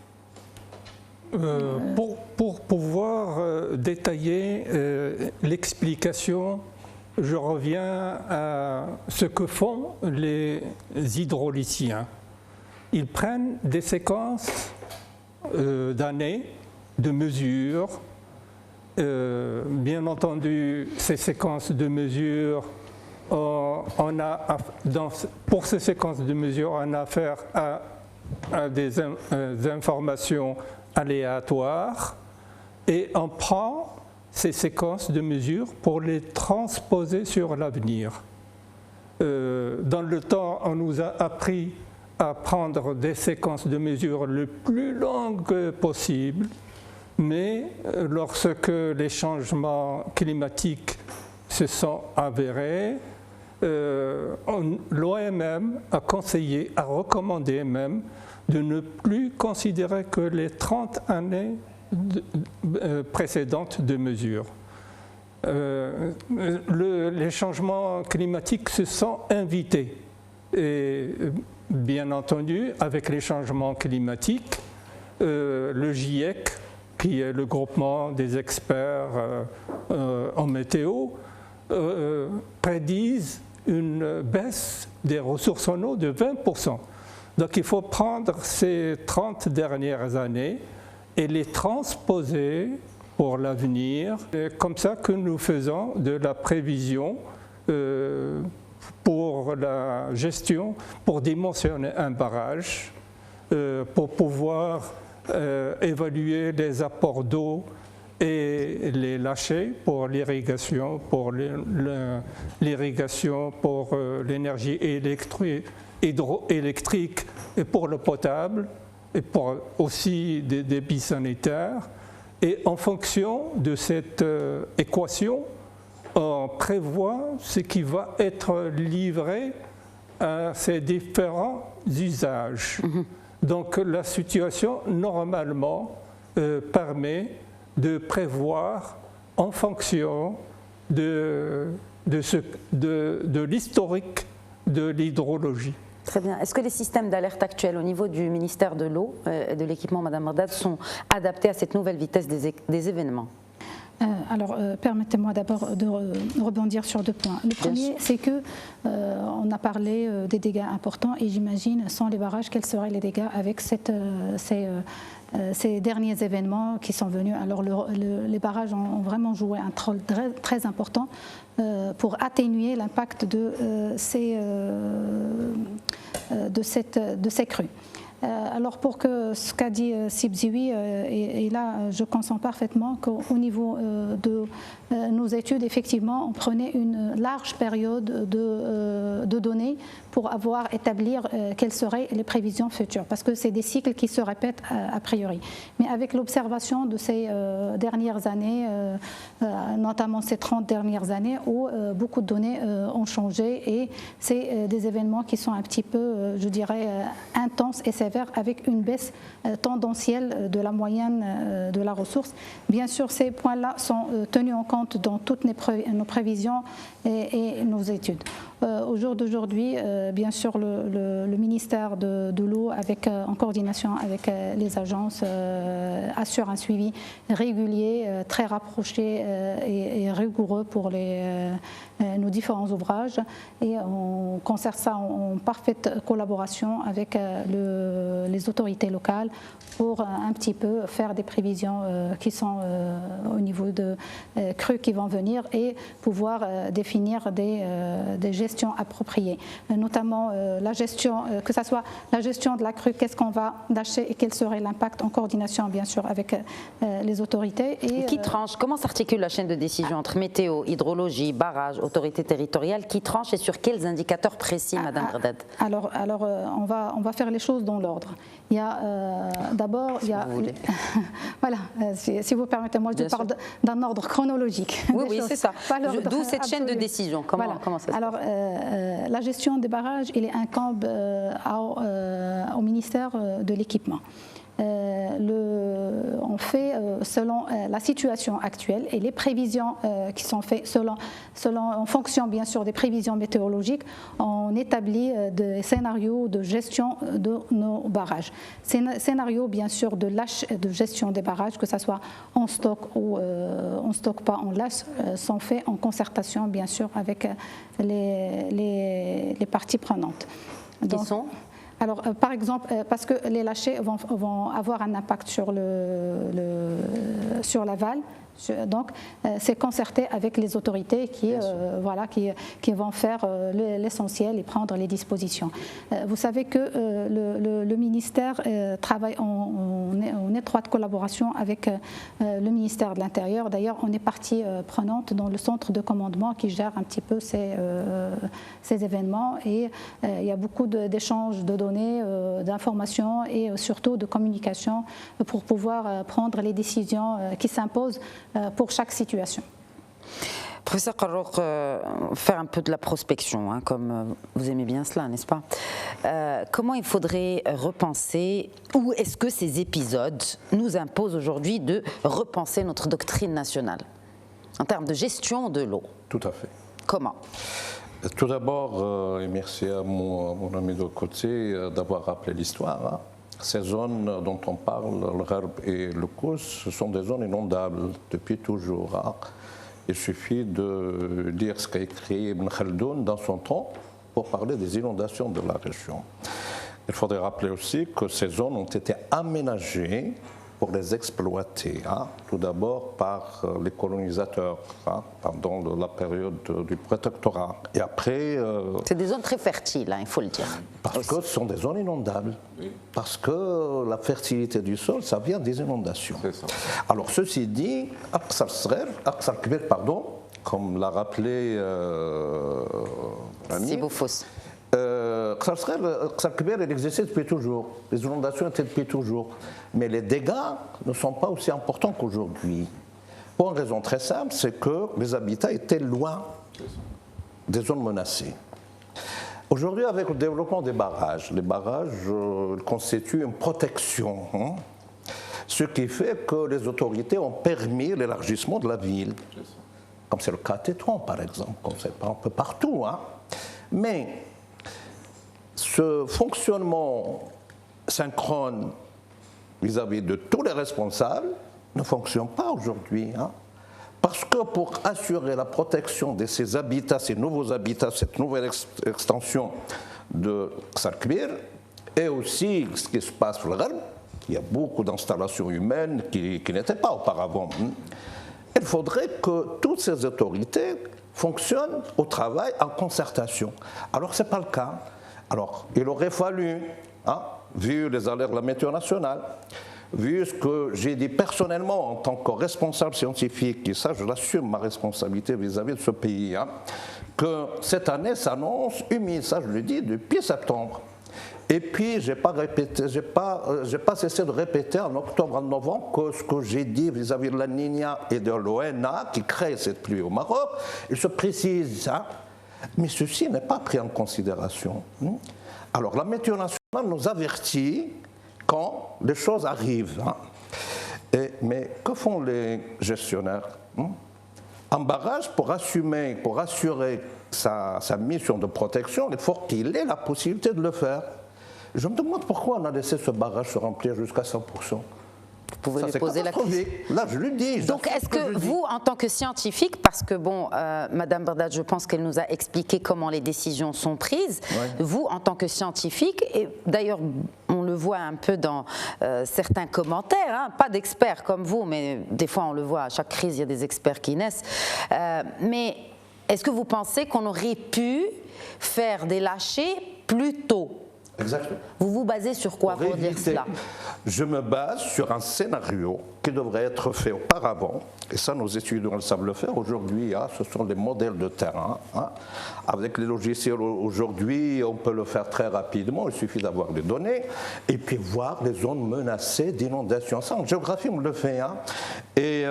S5: Pour pouvoir détailler l'explication, je reviens à ce que font les hydrauliciens. Ils prennent des séquences d'années, de mesures. Bien entendu, ces séquences de mesures, pour ces séquences de mesures, on a affaire à des informations aléatoires et on prend ces séquences de mesures pour les transposer sur l'avenir. Dans le temps, on nous a appris à prendre des séquences de mesures le plus longues possible, mais lorsque les changements climatiques se sont avérés, l'OMM a conseillé, a recommandé même de ne plus considérer que les 30 années précédentes de mesures. Les changements climatiques se sont invités. Et bien entendu, avec les changements climatiques, le GIEC, qui est le groupement des experts en météo, prédisent une baisse des ressources en eau de 20%. Donc il faut prendre ces 30 dernières années et les transposer pour l'avenir. C'est comme ça que nous faisons de la prévision pour la gestion, pour dimensionner un barrage. pour pouvoir évaluer les apports d'eau et les lâchers pour l'irrigation, pour l'énergie hydroélectrique et pour le potable, et pour aussi des débits sanitaires. Et en fonction de cette équation, on prévoit ce qui va être livré à ces différents usages. Donc la situation, normalement, permet de prévoir en fonction de l'historique de l'hydrologie.
S1: Très bien. Est-ce que les systèmes d'alerte actuels au niveau du ministère de l'eau et de l'équipement, Madame Merdad, sont adaptés à cette nouvelle vitesse des événements ?
S4: Alors, permettez-moi d'abord de rebondir sur 2 points. Le premier, c'est que on a parlé des dégâts importants et j'imagine, sans les barrages, quels seraient les dégâts avec ces derniers événements qui sont venus. Alors, les barrages ont vraiment joué un rôle très important pour atténuer l'impact de ces crues. Alors pour que ce qu'a dit Sibziwi, et là je consens parfaitement qu'au niveau de nos études, effectivement, on prenait une large période de données pour établir quelles seraient les prévisions futures, parce que c'est des cycles qui se répètent a priori. Mais avec l'observation de ces dernières années, notamment ces 30 dernières années, où beaucoup de données ont changé et c'est des événements qui sont un petit peu, je dirais, intenses et sévères, avec une baisse tendancielle de la moyenne de la ressource. Bien sûr, ces points-là sont tenus en compte dans toutes nos prévisions et nos études. Au jour d'aujourd'hui, bien sûr, le ministère de l'eau, en coordination avec les agences, assure un suivi régulier, très rapproché et rigoureux pour nos différents ouvrages. Et on conserve ça en parfaite collaboration avec les autorités locales pour un petit peu faire des prévisions qui sont au niveau de crues qui vont venir et pouvoir définir des gestions appropriées, notamment la gestion, que ce soit la gestion de la crue, qu'est-ce qu'on va lâcher et quel serait l'impact en coordination bien sûr avec les autorités. Et
S1: qui tranche, comment s'articule la chaîne de décision entre météo, hydrologie, barrage, autorité territoriale, qui tranche et sur quels indicateurs précis, Madame Merdad?
S4: Alors on va faire les choses dans l'ordre. Il y a d'abord, voilà, si vous permettez, moi je parle d'un ordre chronologique.
S1: Oui, c'est ça. D'où cette chaîne de décision. Comment ça se passe?
S4: Alors, la gestion des barrages, il incombe au ministère de l'équipement. On fait selon la situation actuelle et les prévisions qui sont faites en fonction bien sûr des prévisions météorologiques. On établit des scénarios de gestion de nos barrages. Scénarios bien sûr de gestion des barrages, que ce soit en stock ou on stocke pas, on lâche, sont faits en concertation bien sûr avec les parties prenantes.
S1: Qui sont ?
S4: Alors, par exemple, parce que les lâchers vont avoir un impact sur l'aval, donc c'est concerté avec les autorités qui vont faire l'essentiel et prendre les dispositions. Vous savez que le ministère travaille en étroite collaboration avec le ministère de l'Intérieur. D'ailleurs, on est partie prenante dans le centre de commandement qui gère un petit peu ces événements et il y a beaucoup d'échanges de données, d'informations et surtout de communication pour pouvoir prendre les décisions qui s'imposent pour chaque situation.
S1: Professeur Qarrouk, faire un peu de la prospection, comme vous aimez bien cela, n'est-ce pas? Comment il faudrait repenser, ou est-ce que ces épisodes nous imposent aujourd'hui de repenser notre doctrine nationale en termes de gestion de l'eau?
S2: Tout à fait.
S1: Comment?
S2: Tout d'abord, et merci à mon ami de côté d'avoir rappelé l'histoire. Ces zones dont on parle, le Gharb et le Kous, ce sont des zones inondables depuis toujours. Il suffit de lire ce qu'a écrit Ibn Khaldoun dans son temps pour parler des inondations de la région. Il faudrait rappeler aussi que ces zones ont été aménagées pour les exploiter, tout d'abord par les colonisateurs pendant la période du protectorat. Et après...
S1: c'est des zones très fertiles, il faut le dire.
S2: Parce que ce sont des zones inondables. Oui. Parce que la fertilité du sol, ça vient des inondations. Alors ceci dit, pardon, comme l'a rappelé
S1: Siboufous.
S2: Il existait depuis toujours. Les inondations étaient depuis toujours. Mais les dégâts ne sont pas aussi importants qu'aujourd'hui. Pour une raison très simple, c'est que les habitats étaient loin des zones menacées. Aujourd'hui, avec le développement des barrages, les barrages constituent une protection. Ce qui fait que les autorités ont permis l'élargissement de la ville. Comme c'est le cas à Tétouan, par exemple, comme c'est un peu partout. Mais ce fonctionnement synchrone vis-à-vis de tous les responsables ne fonctionne pas aujourd'hui. Parce que pour assurer la protection de ces habitats, ces nouveaux habitats, cette nouvelle extension de Ksarkbir, et aussi ce qui se passe au Gharb, il y a beaucoup d'installations humaines qui n'étaient pas auparavant, il faudrait que toutes ces autorités fonctionnent au travail en concertation. Alors ce n'est pas le cas. Alors il aurait fallu, vu les alertes de la météo nationale, vu ce que j'ai dit personnellement en tant que responsable scientifique, et ça je l'assume ma responsabilité vis-à-vis de ce pays, que cette année s'annonce humide, ça je le dis depuis septembre. Et puis, je n'ai pas cessé de répéter en octobre, en novembre, que ce que j'ai dit vis-à-vis de la Niña et de l'ONA, qui crée cette pluie au Maroc, il se précise. Mais ceci n'est pas pris en considération. Alors, la météo nationale nous avertit quand les choses arrivent. Mais que font les gestionnaires? Un barrage, pour assurer sa mission de protection, il faut qu'il ait la possibilité de le faire. Je me demande pourquoi on a laissé ce barrage se remplir jusqu'à 100%.
S1: Vous pouvez lui poser la question.
S2: Là, je lui dis.
S1: Donc, est-ce que vous, en tant que scientifique, parce que bon, Madame Bardad, je pense qu'elle nous a expliqué comment les décisions sont prises, vous, en tant que scientifique, et d'ailleurs, on le voit un peu dans certains commentaires, pas d'experts comme vous, mais des fois on le voit, à chaque crise, il y a des experts qui naissent. Mais est-ce que vous pensez qu'on aurait pu faire des lâchers plus tôt?
S2: Exactement.
S1: Vous vous basez sur quoi pour dire cela?
S2: Je me base sur un scénario qui devrait être fait auparavant, et ça nos étudiants le savent le faire. Aujourd'hui, ce sont des modèles de terrain. Avec les logiciels aujourd'hui, on peut le faire très rapidement, il suffit d'avoir les données, et puis voir les zones menacées d'inondation. Ça, en géographie, on le fait. Et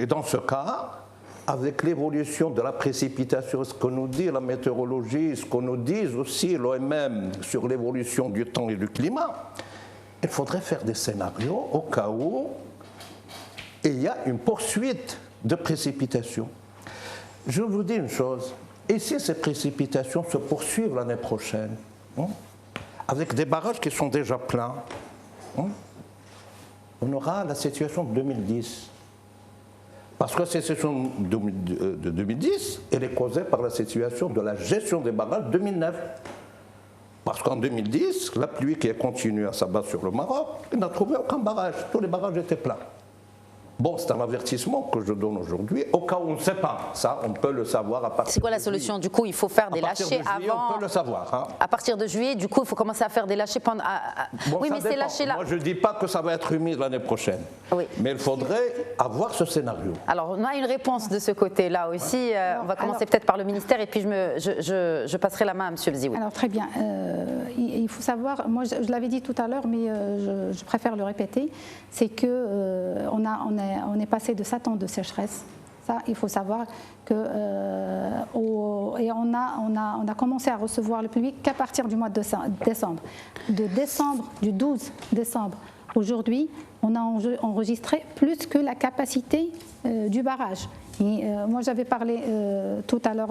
S2: dans ce cas, avec l'évolution de la précipitation, ce que nous dit la météorologie, ce que nous dit aussi l'OMM sur l'évolution du temps et du climat, il faudrait faire des scénarios au cas où il y a une poursuite de précipitations. Je vous dis une chose, et si ces précipitations se poursuivent l'année prochaine, avec des barrages qui sont déjà pleins, on aura la situation de 2010. Parce que cette situation de 2010, elle est causée par la situation de la gestion des barrages de 2009. Parce qu'en 2010, la pluie qui est continuée à s'abattre sur le Maroc, il n'a trouvé aucun barrage. Tous les barrages étaient pleins. Bon, c'est un avertissement que je donne aujourd'hui, au cas où on ne sait pas. Ça, on peut le savoir à partir de juillet.
S1: C'est quoi la solution? Du coup, il faut faire des lâchers avant.
S2: On peut le savoir.
S1: À partir de juillet, du coup, il faut commencer à faire des lâchers pendant.
S2: Bon,
S1: oui, mais ces lâchers-là.
S2: Moi, je ne dis pas que ça va être humide l'année prochaine. Oui. Mais il faudrait avoir ce scénario.
S1: Alors, on a une réponse de ce côté-là aussi. On va commencer peut-être par le ministère et puis je passerai la main à M. Bzioui.
S4: Alors, très bien. Il faut savoir, moi, je l'avais dit tout à l'heure, mais je préfère le répéter, c'est que on est passé de 7 ans de sécheresse. Ça, il faut savoir que et on a commencé à recevoir le pluie qu'à partir du mois de décembre. Du 12 décembre. Aujourd'hui, on a enregistré plus que la capacité du barrage. Et, moi, j'avais parlé tout à l'heure.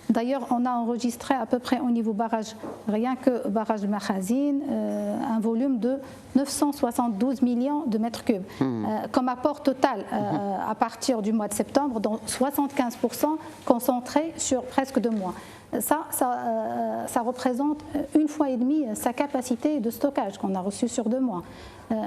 S4: D'ailleurs, on a enregistré à peu près au niveau barrage, rien que barrage Makhazine, un volume de 972 millions de mètres cubes. Comme apport total à partir du mois de septembre, dont 75% concentré sur presque 2 mois. Ça représente 1,5 fois sa capacité de stockage qu'on a reçue sur 2 mois.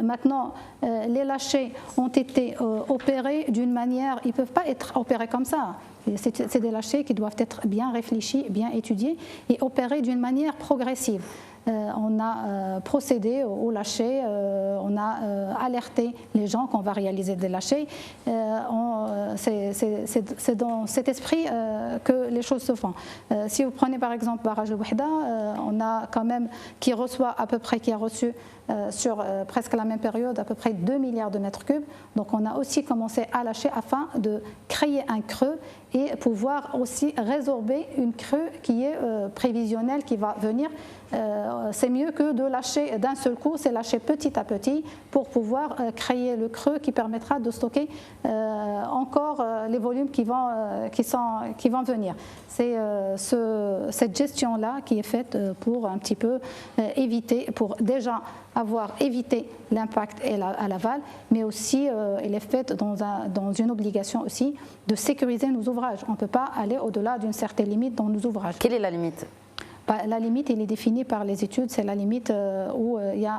S4: Maintenant, les lâchers ont été opérés d'une manière, ils ne peuvent pas être opérés comme ça. C'est des lâchers qui doivent être bien réfléchis, bien étudiés et opérés d'une manière progressive. On a procédé au lâcher, on a alerté les gens qu'on va réaliser des lâchers. C'est dans cet esprit que les choses se font. Si vous prenez par exemple Barrage Wahda, on a quand même qui reçoit à peu près, qui a reçu sur presque la même période à peu près 2 milliards de mètres cubes. Donc on a aussi commencé à lâcher afin de créer un creux et pouvoir aussi résorber une creux qui est prévisionnelle, qui va venir. C'est mieux que de lâcher d'un seul coup, c'est lâcher petit à petit pour pouvoir créer le creux qui permettra de stocker encore les volumes qui vont venir. C'est cette gestion-là qui est faite pour un petit peu éviter, pour déjà avoir évité l'impact à l'aval, mais aussi elle est faite dans une obligation aussi de sécuriser nos ouvrages. On ne peut pas aller au-delà d'une certaine limite dans nos ouvrages.
S1: Quelle est la limite ?
S4: La limite, elle est définie par les études, c'est la limite où il y a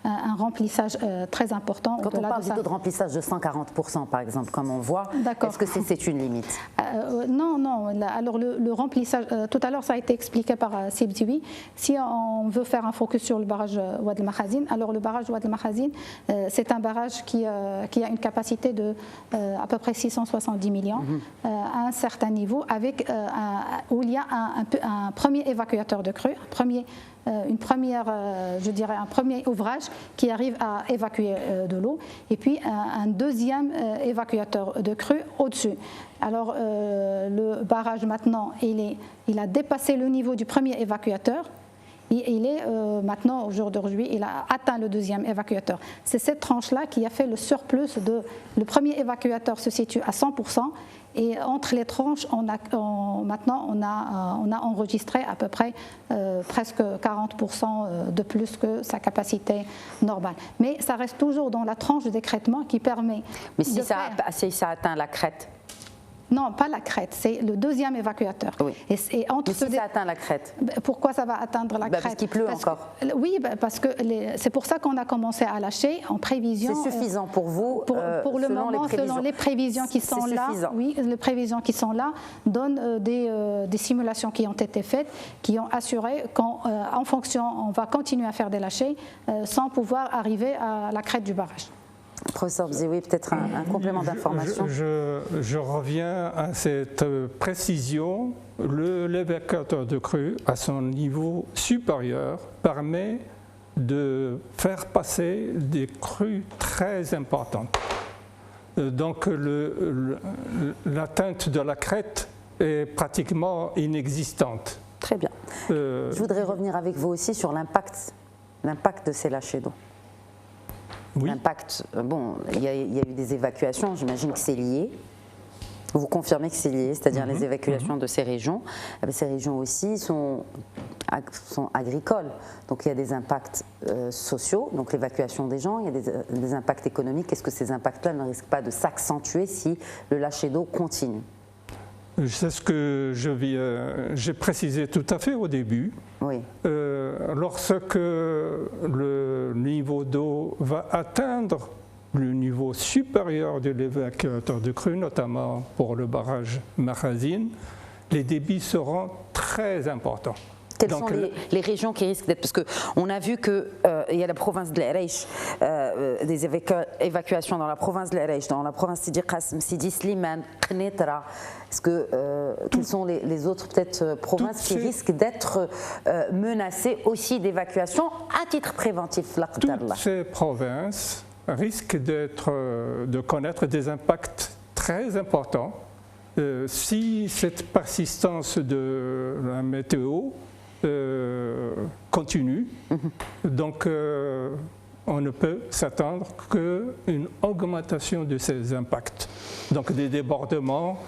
S4: un remplissage très important.
S1: Quand on parle du taux de remplissage de 140% par exemple, comme on voit, est-ce que c'est une limite?
S4: Non. Alors le remplissage, tout à l'heure ça a été expliqué par Sibdiwi. Si on veut faire un focus sur le barrage Ouad El Makhazine, alors le barrage Ouad El Makhazine, c'est un barrage qui a une capacité de à peu près 670 millions à un certain niveau, avec où il y a un premier évacuateur de crue, un premier ouvrage qui arrive à évacuer de l'eau, et puis un deuxième évacuateur de crue au-dessus. Alors le barrage maintenant, il a dépassé le niveau du premier évacuateur. Et il est maintenant, au jour d'aujourd'hui, il a atteint le deuxième évacuateur. C'est cette tranche-là qui a fait le surplus le premier évacuateur se situe à 100%, et entre les tranches, maintenant on a enregistré à peu près presque 40% de plus que sa capacité normale. Mais ça reste toujours dans la tranche d'écrêtement qui permet.
S1: Mais si ça atteint la crête?
S4: Non, pas la crête, c'est le deuxième évacuateur.
S1: Oui. Mais si ça atteint la crête?
S4: Pourquoi ça va atteindre la crête?
S1: Parce qu'il pleut encore.
S4: Oui, parce que c'est pour ça qu'on a commencé à lâcher en prévision.
S1: C'est suffisant pour vous
S4: pour le moment, selon les prévisions qui sont là. Oui, les prévisions qui sont là donnent des simulations qui ont été faites, qui ont assuré qu'en fonction, on va continuer à faire des lâchers sans pouvoir arriver à la crête du barrage.
S1: Professeur Bzioui, peut-être un complément d'information.
S5: Je reviens à cette précision. L'évacuateur de crue, à son niveau supérieur, permet de faire passer des crues très importantes. Donc l'atteinte de la crête est pratiquement inexistante.
S1: Très bien. Je voudrais revenir avec vous aussi sur l'impact de ces lâchers d'eau.
S5: Oui.
S1: L'impact, bon, il y a eu des évacuations, j'imagine que c'est lié. Vous confirmez que c'est lié, c'est-à-dire les évacuations de ces régions. Ces régions aussi sont agricoles, donc il y a des impacts sociaux, donc l'évacuation des gens, il y a des impacts économiques. Est-ce que ces impacts-là ne risquent pas de s'accentuer si le lâcher d'eau continue?
S5: C'est ce que j'ai précisé tout à fait au début.
S1: Oui.
S5: Lorsque le niveau d'eau va atteindre le niveau supérieur de l'évacuateur de crue, notamment pour le barrage Makhazine, les débits seront très importants.
S1: Quelles sont les régions qui risquent d'être... Parce qu'on a vu qu'il y a la province de l'Erech, des évacuations dans la province de l'Erech, dans la province Sidi Qasim, Sidi Slimane, Qnetra. Quelles sont les autres peut-être provinces qui risquent d'être menacées aussi d'évacuation à titre préventif?
S5: Toutes ces provinces risquent de connaître des impacts très importants si cette persistance de la météo continue. Donc on ne peut s'attendre qu'à une augmentation de ces impacts. Donc des débordements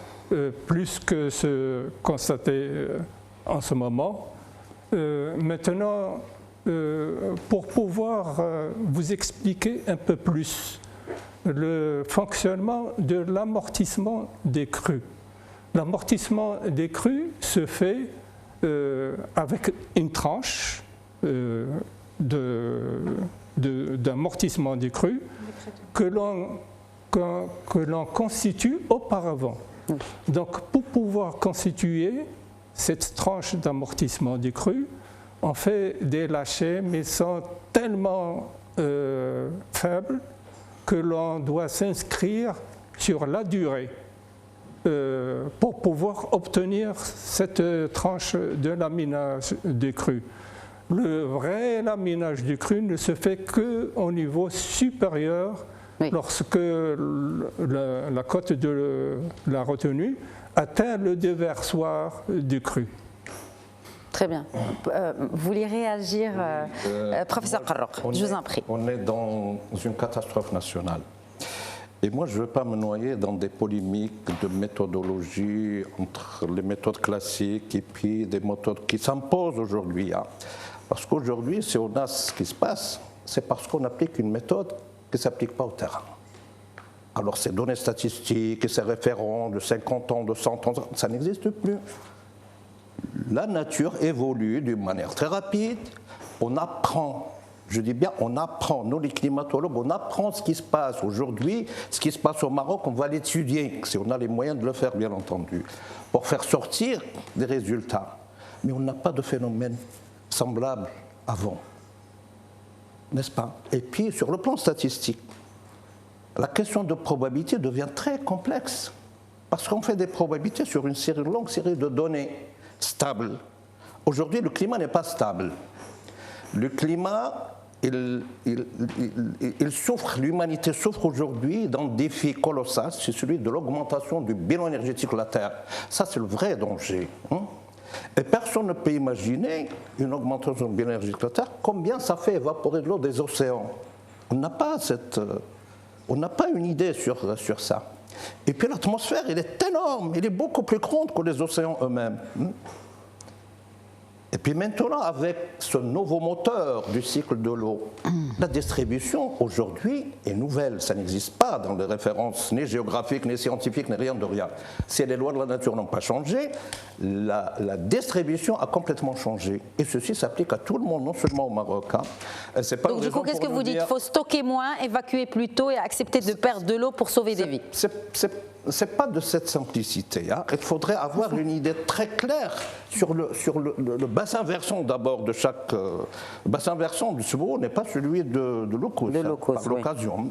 S5: plus que ce constaté en ce moment. Maintenant, pour pouvoir vous expliquer un peu plus le fonctionnement de l'amortissement des crues. L'amortissement des crues se fait avec une tranche d'amortissement des crues que l'on constitue auparavant. Donc pour pouvoir constituer cette tranche d'amortissement des crues, on fait des lâchers, mais sont tellement faibles que l'on doit s'inscrire sur la durée pour pouvoir obtenir cette tranche de laminage des crues. Le vrai laminage du cru ne se fait qu'au niveau supérieur, oui, lorsque la côte de la retenue atteint le déversoir du cru.
S1: Très bien. Vous voulez réagir, professeur Qarroq, je vous en prie.
S2: On est dans une catastrophe nationale. Et moi, je ne veux pas me noyer dans des polémiques de méthodologie entre les méthodes classiques et puis des méthodes qui s'imposent aujourd'hui. Hein. Parce qu'aujourd'hui, si on a ce qui se passe, c'est parce qu'on applique une méthode qui ne s'applique pas au terrain. Alors ces données statistiques et ces référents de 50 ans, de 100 ans, ça n'existe plus. La nature évolue d'une manière très rapide. On apprend, je dis bien on apprend, nous les climatologues, on apprend ce qui se passe aujourd'hui, ce qui se passe au Maroc, on va l'étudier, si on a les moyens de le faire bien entendu, pour faire sortir des résultats. Mais on n'a pas de phénomène semblable avant, n'est-ce pas? Et puis sur le plan statistique, la question de probabilité devient très complexe, parce qu'on fait des probabilités sur une longue série de données stables. Aujourd'hui, le climat n'est pas stable. Le climat, il souffre, l'humanité souffre aujourd'hui d'un défi colossal, c'est celui de l'augmentation du bilan énergétique de la Terre. Ça, c'est le vrai danger. Hein? Et personne ne peut imaginer une augmentation du bilan énergétique de la Terre, combien ça fait évaporer de l'eau des océans. On n'a pas une idée sur ça. Et puis l'atmosphère, elle est énorme, elle est beaucoup plus grande que les océans eux-mêmes. Et puis maintenant, avec ce nouveau moteur du cycle de l'eau, la distribution aujourd'hui est nouvelle. Ça n'existe pas dans les références ni géographiques, ni scientifiques, ni rien de rien. Si les lois de la nature n'ont pas changé, la distribution a complètement changé. Et ceci s'applique à tout le monde, non seulement au Maroc. Hein.
S1: Donc du coup, qu'est-ce que vous dites? Il faut stocker moins, évacuer plus tôt et accepter de perdre de l'eau pour sauver des vies.
S2: C'est pas de cette simplicité. Hein. Il faudrait avoir une idée très claire sur le bassin versant d'abord de chaque. Le bassin versant du Sebourg n'est pas celui de l'Oukous, par l'occasion.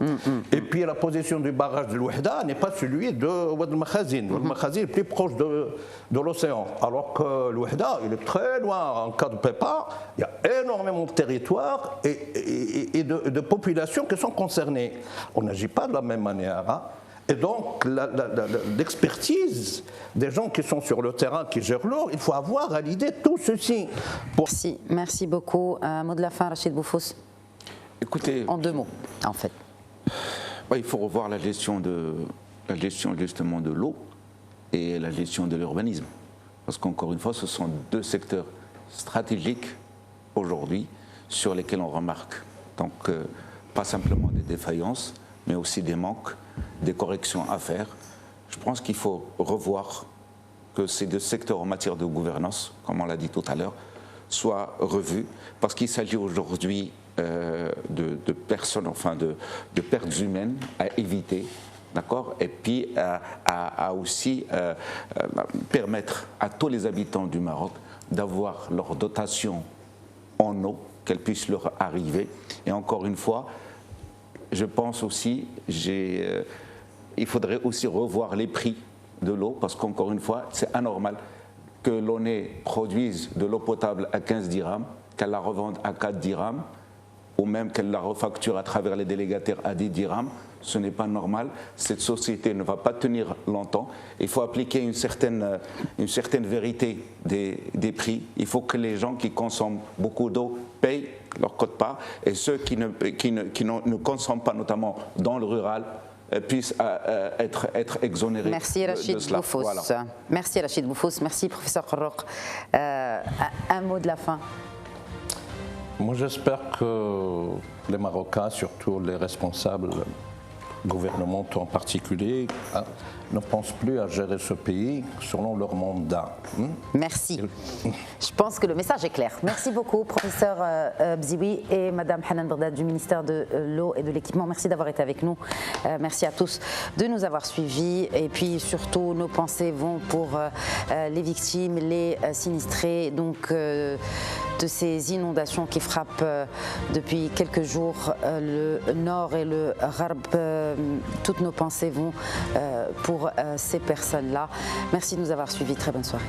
S2: Et puis la position du barrage de l'Ouhda n'est pas celui de Oued el-Makhazine. Oued el-Makhazine est plus proche de l'océan. Alors que l'Ouhda, il est très loin en cas de pépin. Il y a énormément de territoires et de populations qui sont concernées. On n'agit pas de la même manière. Hein. Et donc, l'expertise des gens qui sont sur le terrain, qui gèrent l'eau, il faut avoir à l'idée tout ceci.
S1: Merci beaucoup. Un mot de la fin, Rachid Boufous.
S3: Écoutez,
S1: en 2 mots, en fait.
S3: Il faut revoir la gestion justement de l'eau et la gestion de l'urbanisme. Parce qu'encore une fois, ce sont 2 secteurs stratégiques aujourd'hui sur lesquels on remarque. Donc, pas simplement des défaillances, mais aussi des manques, des corrections à faire. Je pense qu'il faut revoir que ces 2 secteurs en matière de gouvernance, comme on l'a dit tout à l'heure, soient revus, parce qu'il s'agit aujourd'hui de personnes, enfin de pertes humaines à éviter, d'accord, et puis à aussi permettre à tous les habitants du Maroc d'avoir leur dotation en eau, qu'elle puisse leur arriver. Et encore une fois, je pense aussi, il faudrait aussi revoir les prix de l'eau, parce qu'encore une fois, c'est anormal que l'on produise de l'eau potable à 15 dirhams, qu'elle la revende à 4 dirhams, ou même qu'elle la refacture à travers les délégataires à 10 dirhams. Ce n'est pas normal. Cette société ne va pas tenir longtemps. Il faut appliquer une certaine vérité des prix. Il faut que les gens qui consomment beaucoup d'eau payent leur quote-part et ceux qui ne consomment pas, notamment dans le rural, puissent être exonérés.
S1: Merci Rachid Boufous. Voilà. Merci Rachid Boufous. Merci professeur Kharrouk. Un mot de la fin.
S2: Moi j'espère que les Marocains, surtout les responsables gouvernementaux en particulier, ne pensent plus à gérer ce pays selon leur mandat.
S1: Merci. Je pense que le message est clair. Merci beaucoup, professeur Bzioui et Madame Hanan Berdad du ministère de l'Eau et de l'Équipement. Merci d'avoir été avec nous. Merci à tous de nous avoir suivis. Et puis surtout, nos pensées vont pour les victimes, les sinistrés donc, de ces inondations qui frappent depuis quelques jours le nord et le Gharb. Toutes nos pensées vont pour ces personnes-là. Merci de nous avoir suivis. Très bonne soirée.